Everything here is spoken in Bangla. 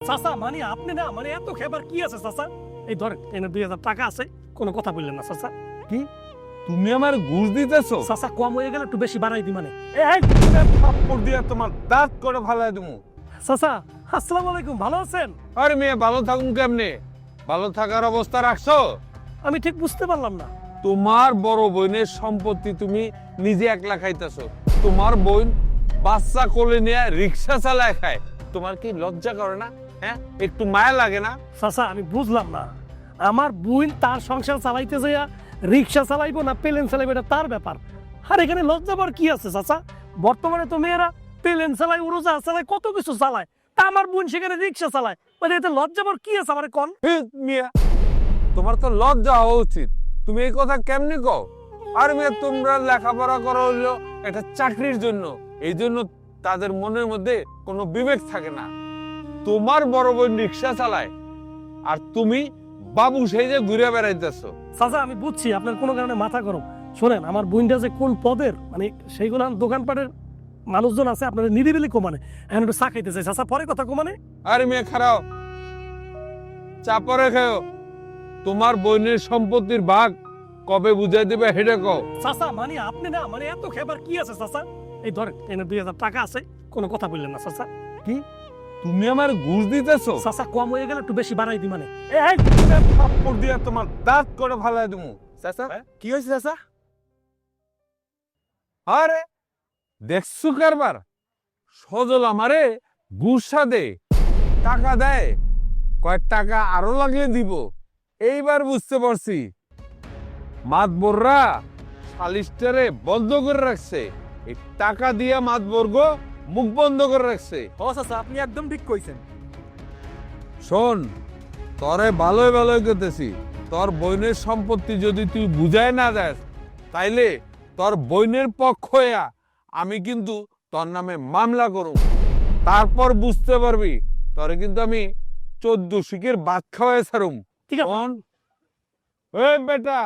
চাচা মানে আপনি না মানে এত খেবার কি আছে চাচা? এই ধরেন এনে 2000 টাকা আছে, কোনো কথা বললেন না চাচা। কি তুমি আমার ঘুষ দিতেছো? চাচা কম হয়ে গেলে একটু বেশি বাড়াই দি মানে। এই থাপ্পড় দিয়ে তোমার দাঁত করে ফালাই দেবো। চাচা আসসালামু আলাইকুম, ভালো আছেন? আরে মেয়ে ভালো থাকুন কেমনে? ভালো থাকার অবস্থা রাখছো? আমি ঠিক বুঝতে পারলাম না। তোমার বড় বোনের সম্পত্তি তুমি নিজে একলা খাইতেছো। তোমার বোন বাচ্চা কোলে নিয়ে রিক্সা চালায় খায়। তোমার কি লজ্জা করে না? হ্যাঁ, একটু মায়া লাগে না? চাচা আমি বুঝলাম না, আমার বোন তার সংসার চালাইতে যাইয়া রিক্সা চালাইবো না প্লেন চালাইবো এটা তার ব্যাপার। আর এখানে লজ্জাবার কি আছে চাচা? বর্তমানে তো মেয়েরা প্লেন চালায়, উড়োজাহাজ চালায়, কত কিছু চালায়, তা আমার বোন সেখানে রিক্সা চালায়, মানে এতে লজ্জাবার কি আছে আমার কোন? মিয়া, তোমার তো লজ্জা হওয়া উচিত। তুমি এই কথা কেমনি কও? আর মেয়ে, তোমরা লেখাপড়া করো হলো একটা চাকরির জন্য, এই জন্য তাদের মনের মধ্যে কোনো বিবেক থাকে না। তোমার বড় বোন রিক্সা চালায় আর তুমি বাবু সেই যে ঘুরে বেড়াইতেছো। চাচা আমি বুঝছি আপনার কোনো কারণে মাথা গরম। শোনেন আমার বোনটা যে কোন পদের, মানে সেইগুলো দোকানপাটের মানুষজন আছে আপনার নিরিবিলি কমানে, এখন একটু চা খাইতে চাই চাচা, পরে কথা কমানে। আরে মেয়ে খারাও, চাপরে খেও। তোমার বোনের সম্পত্তির ভাগ কবে বুঝাই দেবে হেডে কও। চাচা মানে আপনি না মানে এত খেবার কি আছে চাচা? এই ধরেন এনে 2000 টাকা আছে, কোনো কথা বললেন না চাচা। কি তুমি আমার ঘুষ দিতেছো? চাচা কম হয়ে গেলে একটু বেশি বাড়াই দি মানে। এই থাপ্পড় দিয়ে তোমার দাঁত করে ফালাই দেবো। চাচা কি হয়েছে চাচা? আরে দেখছো কারবার, সজল আমারে গুসা দে, টাকা দেয়, কয়েক টাকা আরো লাগলে দিব। এইবার বুঝতে পারছি মাতবররা সালিশটারে বন্ধ করে রাখছে। এই টাকা দিয়া মাতবর্গ মুখ বন্ধ করে রাখছে। ও চাচা আপনি একদম ঠিক কইছেন। শোন, তরে ভালোই ভালোই করতেছি, তোর বোনের সম্পত্তি যদি তুই বুঝায় না দেস, তাইলে তোর বোনের পক্ষ হইয়া আমি কিন্তু তোর নামে মামলা করব। তারপর বুঝতে পারবি তোরে কিন্তু আমি 14 শিকের ভাত খাওয়াই ছাড়ুম। ঠিক আছে এই বেটা,